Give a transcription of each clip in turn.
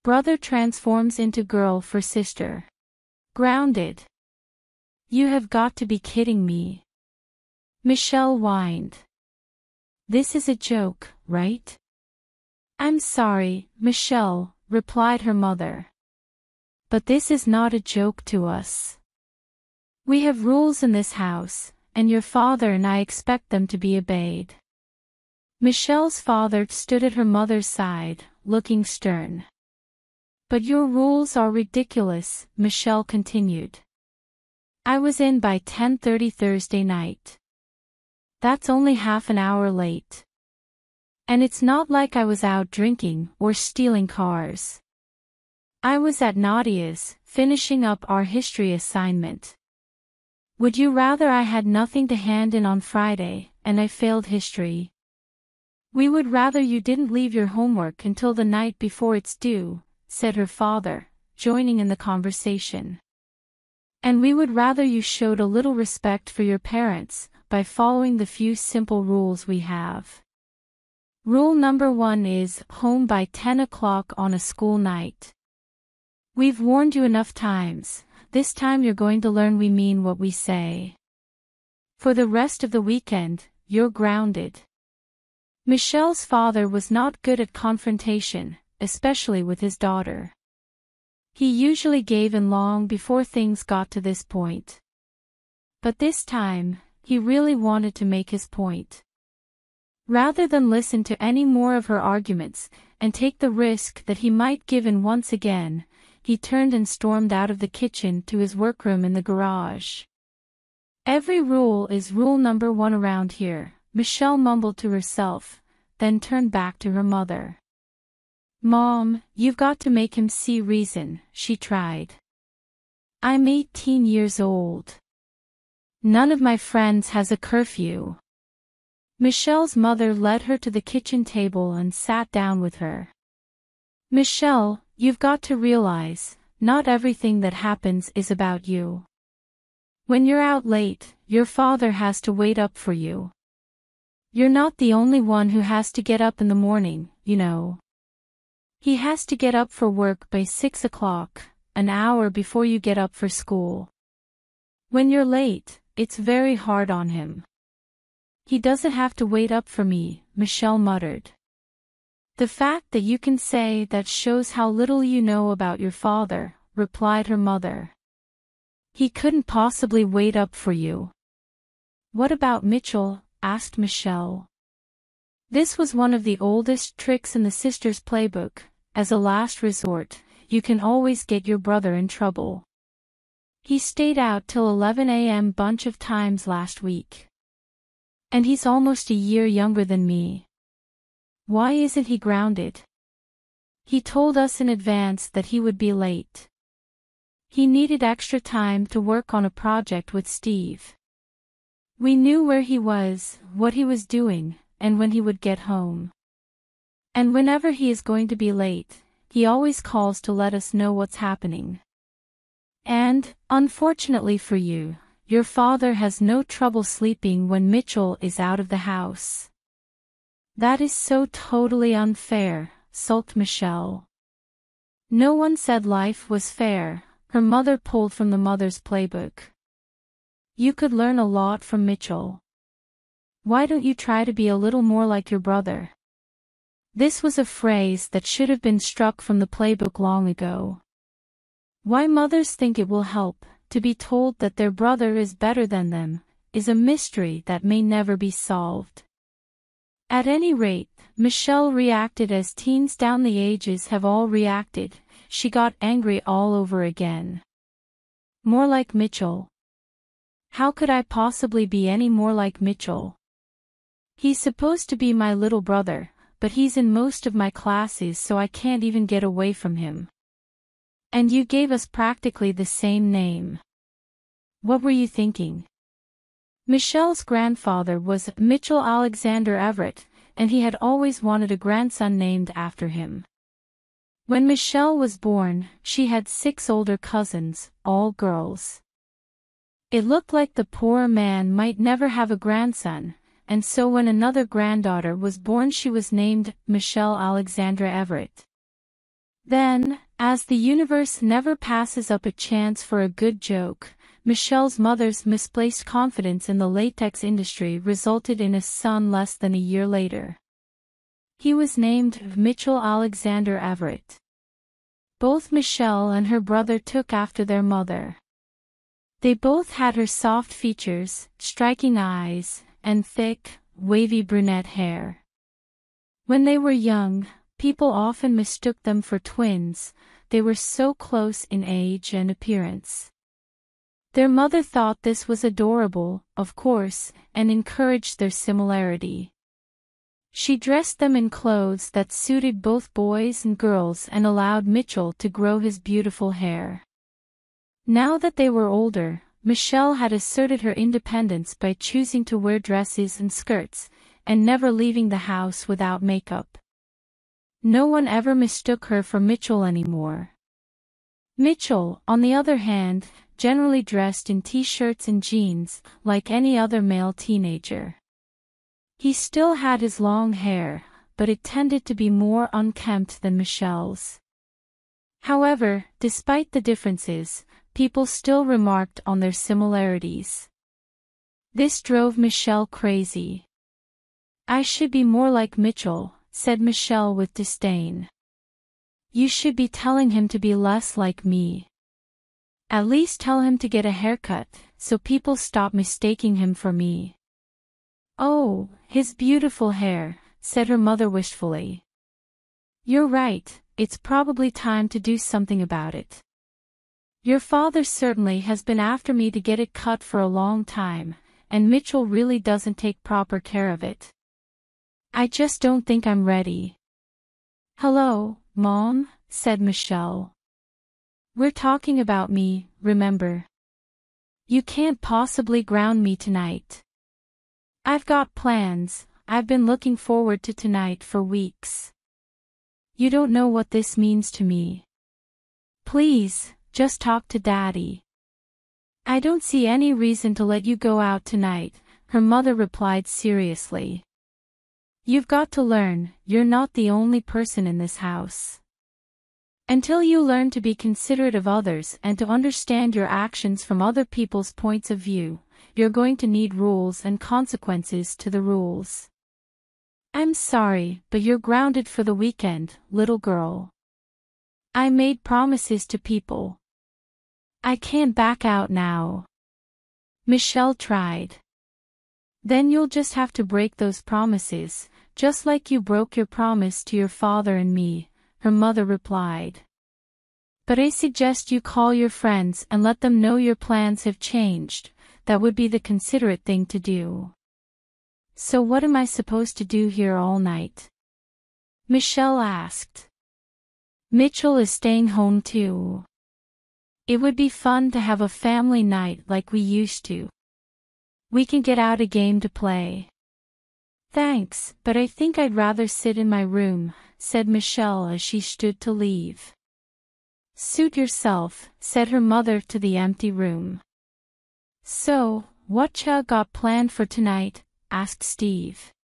Brother transforms into girl for sister. Grounded. You have got to be kidding me. Michelle whined. This is a joke, right? I'm sorry, Michelle, replied her mother. But this is not a joke to us. We have rules in this house, and your father and I expect them to be obeyed. Michelle's father stood at her mother's side, looking stern. But your rules are ridiculous, Michelle continued. I was in by 10:30 Thursday night. That's only half an hour late. And it's not like I was out drinking or stealing cars. I was at Nadia's, finishing up our history assignment. Would you rather I had nothing to hand in on Friday, and I failed history? We would rather you didn't leave your homework until the night before it's due, said her father, joining in the conversation. And we would rather you showed a little respect for your parents, by following the few simple rules we have. Rule number 1 is, home by 10 o'clock on a school night. We've warned you enough times, this time you're going to learn we mean what we say. For the rest of the weekend, you're grounded. Michelle's father was not good at confrontation, especially with his daughter. He usually gave in long before things got to this point. But this time, he really wanted to make his point. Rather than listen to any more of her arguments, and take the risk that he might give in once again, he turned and stormed out of the kitchen to his workroom in the garage. Every rule is rule number 1 around here, Michelle mumbled to herself, then turned back to her mother. Mom, you've got to make him see reason, she tried. I'm 18 years old. None of my friends has a curfew. Michelle's mother led her to the kitchen table and sat down with her. Michelle, you've got to realize, not everything that happens is about you. When you're out late, your father has to wait up for you. You're not the only one who has to get up in the morning, you know. He has to get up for work by 6 o'clock, an hour before you get up for school. When you're late, it's very hard on him. He doesn't have to wait up for me, Michelle muttered. The fact that you can say that shows how little you know about your father, replied her mother. He couldn't possibly wait up for you. What about Mitchell? Asked Michelle. This was one of the oldest tricks in the sisters' playbook. As a last resort, you can always get your brother in trouble. He stayed out till 11 a.m. bunch of times last week. And he's almost a year younger than me. Why isn't he grounded? He told us in advance that he would be late. He needed extra time to work on a project with Steve. We knew where he was, what he was doing, and when he would get home. And whenever he is going to be late, he always calls to let us know what's happening. And, unfortunately for you, your father has no trouble sleeping when Mitchell is out of the house. That is so totally unfair, sulked Michelle. No one said life was fair, her mother pulled from the mother's playbook. You could learn a lot from Mitchell. Why don't you try to be a little more like your brother? This was a phrase that should have been struck from the playbook long ago. Why mothers think it will help, to be told that their brother is better than them, is a mystery that may never be solved. At any rate, Michelle reacted as teens down the ages have all reacted. She got angry all over again. More like Mitchell. How could I possibly be any more like Mitchell? He's supposed to be my little brother, but he's in most of my classes so I can't even get away from him. And you gave us practically the same name. What were you thinking? Michelle's grandfather was Mitchell Alexander Everett, and he had always wanted a grandson named after him. When Michelle was born, she had 6 older cousins, all girls. It looked like the poor man might never have a grandson, and so when another granddaughter was born she was named Michelle Alexandra Everett. Then, as the universe never passes up a chance for a good joke, Michelle's mother's misplaced confidence in the latex industry resulted in a son less than a year later. He was named Mitchell Alexander Everett. Both Michelle and her brother took after their mother. They both had her soft features, striking eyes, and thick, wavy brunette hair. When they were young, people often mistook them for twins. They were so close in age and appearance. Their mother thought this was adorable, of course, and encouraged their similarity. She dressed them in clothes that suited both boys and girls and allowed Mitchell to grow his beautiful hair. Now that they were older, Michelle had asserted her independence by choosing to wear dresses and skirts, and never leaving the house without makeup. No one ever mistook her for Mitchell anymore. Mitchell, on the other hand, generally dressed in t-shirts and jeans, like any other male teenager. He still had his long hair, but it tended to be more unkempt than Michelle's. However, despite the differences, people still remarked on their similarities. This drove Michelle crazy. "I should be more like Mitchell," said Michelle with disdain. "You should be telling him to be less like me. At least tell him to get a haircut, so people stop mistaking him for me." "Oh, his beautiful hair," said her mother wistfully. "You're right, it's probably time to do something about it. Your father certainly has been after me to get it cut for a long time, and Mitchell really doesn't take proper care of it. I just don't think I'm ready." "Hello, Mom," said Michelle. "We're talking about me, remember? You can't possibly ground me tonight. I've got plans. I've been looking forward to tonight for weeks. You don't know what this means to me. Please, just talk to Daddy." "I don't see any reason to let you go out tonight," her mother replied seriously. "You've got to learn, you're not the only person in this house. Until you learn to be considerate of others and to understand your actions from other people's points of view, you're going to need rules and consequences to the rules. I'm sorry, but you're grounded for the weekend, little girl. I made promises to people. I can't back out now." Michelle tried. "Then you'll just have to break those promises, just like you broke your promise to your father and me," her mother replied. "But I suggest you call your friends and let them know your plans have changed. That would be the considerate thing to do." "So what am I supposed to do here all night?" Michelle asked. "Mitchell is staying home too. It would be fun to have a family night like we used to. We can get out a game to play." "Thanks, but I think I'd rather sit in my room," said Michelle as she stood to leave. "Suit yourself," said her mother to the empty room. "So, what ya got planned for tonight?" asked Steve.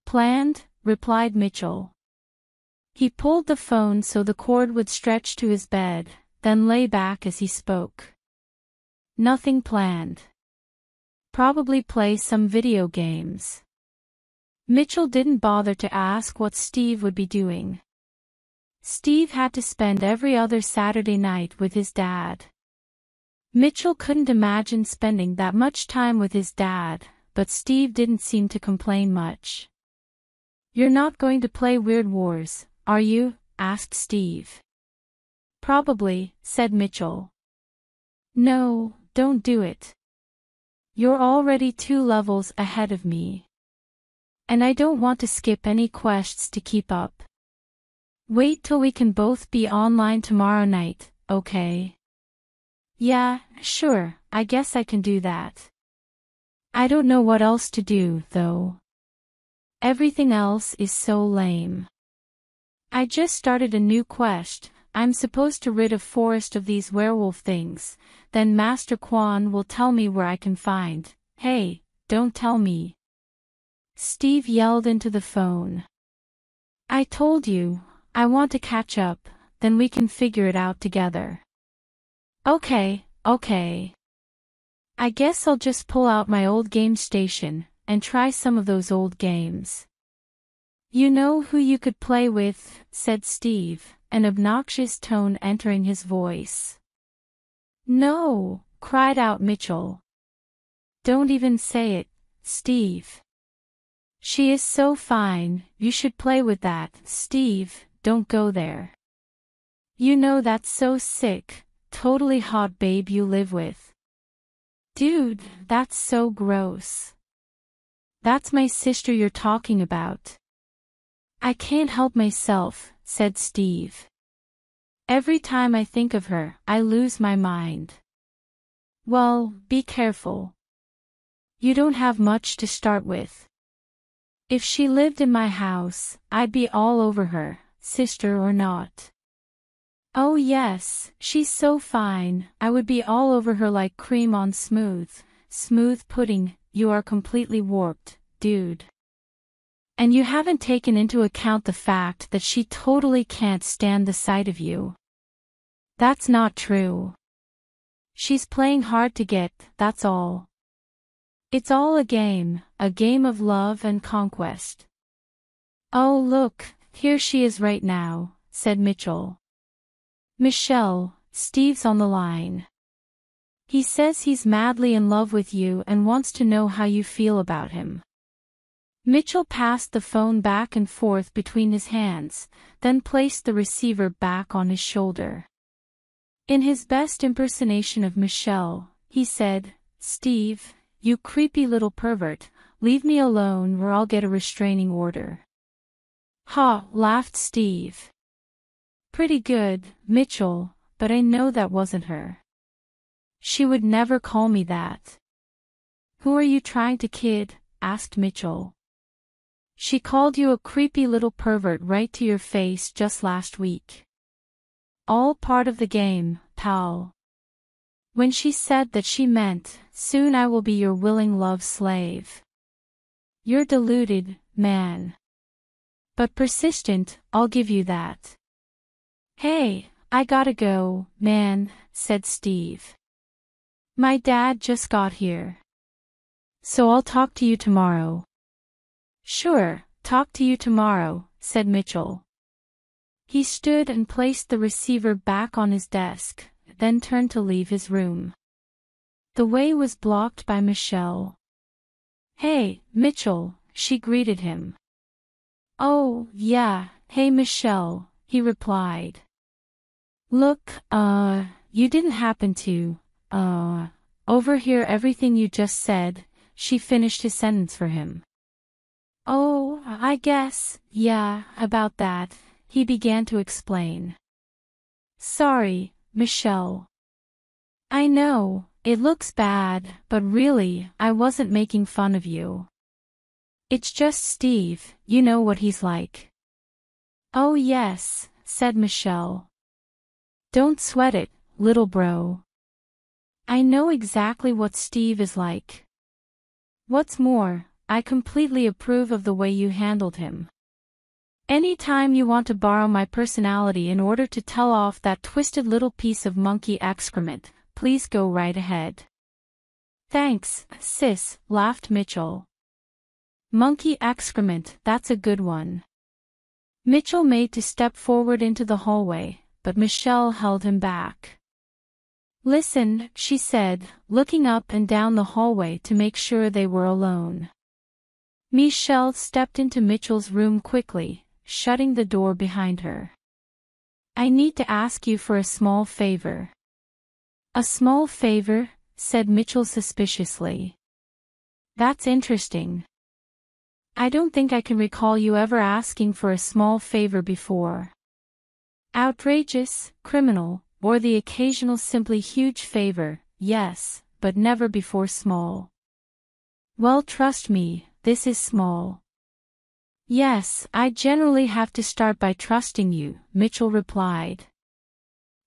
"Planned?" replied Mitchell. He pulled the phone so the cord would stretch to his bed, then lay back as he spoke. "Nothing planned. Probably play some video games." Mitchell didn't bother to ask what Steve would be doing. Steve had to spend every other Saturday night with his dad. Mitchell couldn't imagine spending that much time with his dad, but Steve didn't seem to complain much. "You're not going to play Weird Wars, are you?" asked Steve. "Probably," said Mitchell. "No, don't do it. You're already 2 levels ahead of me. And I don't want to skip any quests to keep up. Wait till we can both be online tomorrow night, okay?" "Yeah, sure, I guess I can do that. I don't know what else to do, though. Everything else is so lame. I just started a new quest. I'm supposed to rid a forest of these werewolf things, then Master Quan will tell me where I can find." "Hey, don't tell me!" Steve yelled into the phone. "I told you, I want to catch up, then we can figure it out together. Okay. I guess I'll just pull out my old game station and try some of those old games. You know who you could play with, said Steve, an obnoxious tone entering his voice. No, cried out Mitchell. Don't even say it, Steve. She is so fine, you should play with that. Steve, don't go there. You know that's so sick, totally hot babe you live with. Dude, that's so gross. That's my sister you're talking about. I can't help myself, said Steve. Every time I think of her, I lose my mind. Well, be careful. You don't have much to start with. If she lived in my house, I'd be all over her, sister or not. Oh yes, she's so fine, I would be all over her like cream on smooth pudding. You are completely warped, dude. And you haven't taken into account the fact that she totally can't stand the sight of you. That's not true. She's playing hard to get, that's all. It's all a game of love and conquest. Oh look, here she is right now, said Mitchell. Michelle, Steve's on the line. He says he's madly in love with you and wants to know how you feel about him. Mitchell passed the phone back and forth between his hands, then placed the receiver back on his shoulder. In his best impersonation of Michelle, he said, Steve, you creepy little pervert, leave me alone or I'll get a restraining order. Ha, laughed Steve. Pretty good, Mitchell, but I know that wasn't her. She would never call me that. Who are you trying to kid? Asked Mitchell. She called you a creepy little pervert right to your face just last week. All part of the game, pal. When she said that she meant, soon I will be your willing love slave. You're deluded, man. But persistent, I'll give you that. Hey, I gotta go, man, said Steve. My dad just got here. So I'll talk to you tomorrow. Sure, talk to you tomorrow, said Mitchell. He stood and placed the receiver back on his desk, then turned to leave his room. The way was blocked by Michelle. Hey, Mitchell, she greeted him. Oh, yeah, hey Michelle, he replied. Look, you didn't happen to, overhear everything you just said, she finished his sentence for him. Oh, I guess, yeah, about that, he began to explain. Sorry, Michelle. I know, it looks bad, but really, I wasn't making fun of you. It's just Steve, you know what he's like. Oh yes, said Michelle. Don't sweat it, little bro. I know exactly what Steve is like. What's more, I completely approve of the way you handled him. Anytime you want to borrow my personality in order to tell off that twisted little piece of monkey excrement, please go right ahead. Thanks, sis, laughed Mitchell. Monkey excrement, that's a good one. Mitchell made to step forward into the hallway, but Michelle held him back. Listen, she said, looking up and down the hallway to make sure they were alone. Michelle stepped into Mitchell's room quickly, shutting the door behind her. I need to ask you for a small favor. A small favor? Said Mitchell suspiciously. That's interesting. I don't think I can recall you ever asking for a small favor before. Outrageous, criminal, or the occasional simply huge favor, yes, but never before small. Well, trust me, this is small. Yes, I generally have to start by trusting you, Mitchell replied.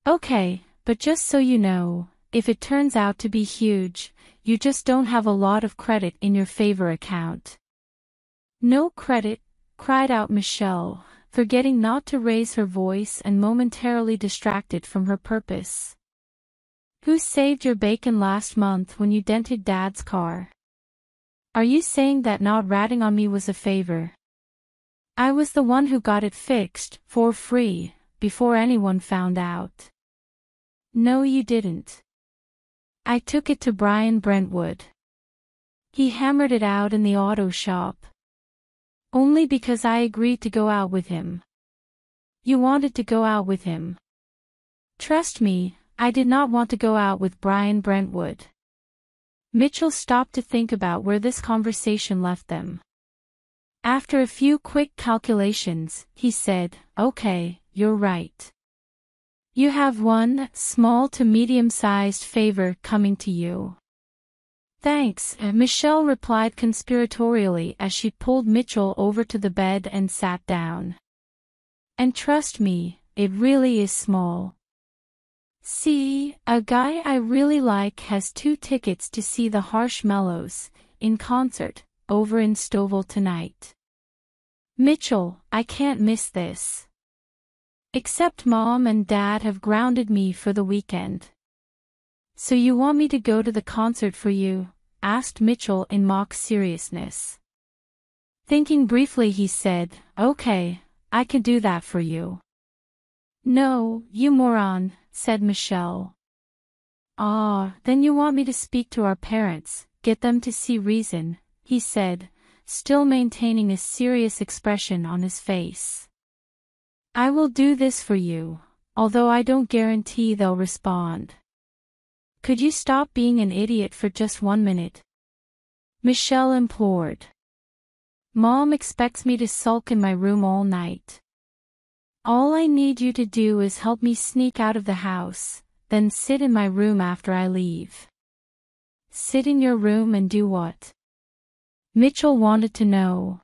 Okay, but just so you know, if it turns out to be huge, you just don't have a lot of credit in your favor account. No credit? Cried out Michelle, forgetting not to raise her voice and momentarily distracted from her purpose. Who saved your bacon last month when you dented Dad's car? Are you saying that not ratting on me was a favor? I was the one who got it fixed, for free, before anyone found out. No, you didn't. I took it to Brian Brentwood. He hammered it out in the auto shop. Only because I agreed to go out with him. You wanted to go out with him. Trust me, I did not want to go out with Brian Brentwood. Mitchell stopped to think about where this conversation left them. After a few quick calculations, he said, "Okay, you're right. You have one small to medium-sized favor coming to you." "Thanks," Michelle replied conspiratorially as she pulled Mitchell over to the bed and sat down. "And trust me, it really is small. See, a guy I really like has 2 tickets to see the Marshmellos, in concert, over in Stouffville tonight. Mitchell, I can't miss this. Except Mom and Dad have grounded me for the weekend." "So you want me to go to the concert for you?" asked Mitchell in mock seriousness. Thinking briefly he said, "Okay, I can do that for you." "No, you moron," said Michelle. "Ah, then you want me to speak to our parents, get them to see reason," he said, still maintaining a serious expression on his face. "I will do this for you, although I don't guarantee they'll respond. Could you stop being an idiot for just 1 minute?" Michelle implored. "Mom expects me to sulk in my room all night. All I need you to do is help me sneak out of the house, then sit in my room after I leave." "Sit in your room and do what?" Mitchell wanted to know.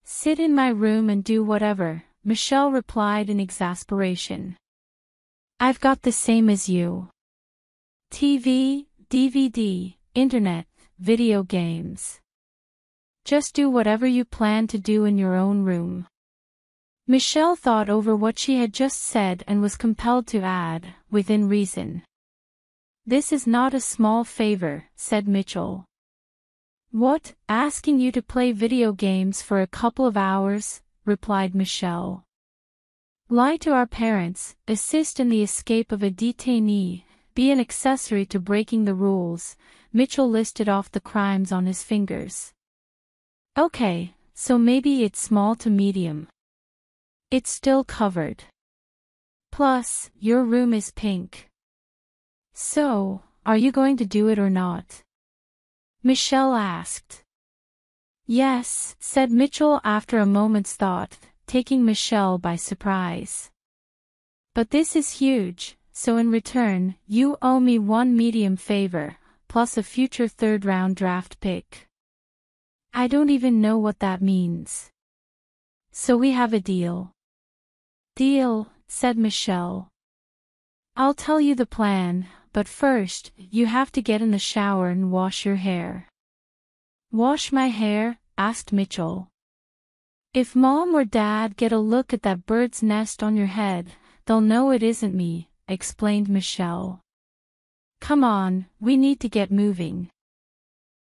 "Sit in my room and do whatever," Michelle replied in exasperation. "I've got the same as you. TV, DVD, internet, video games. Just do whatever you plan to do in your own room." Michelle thought over what she had just said and was compelled to add, within reason. "This is not a small favor," said Mitchell. "What, asking you to play video games for a couple of hours?" replied Michelle. "Lie to our parents, assist in the escape of a detainee, be an accessory to breaking the rules." Mitchell listed off the crimes on his fingers. "Okay, so maybe it's small to medium. It's still covered. Plus, your room is pink. So, are you going to do it or not?" Michelle asked. "Yes," said Mitchell after a moment's thought, taking Michelle by surprise. "But this is huge, so in return, you owe me 1 medium favor, plus a future 3rd-round draft pick." "I don't even know what that means." "So we have a deal." "Deal," said Michelle. "I'll tell you the plan, but first, you have to get in the shower and wash your hair." "Wash my hair?" asked Mitchell. "If Mom or Dad get a look at that bird's nest on your head, they'll know it isn't me," explained Michelle. "Come on, we need to get moving."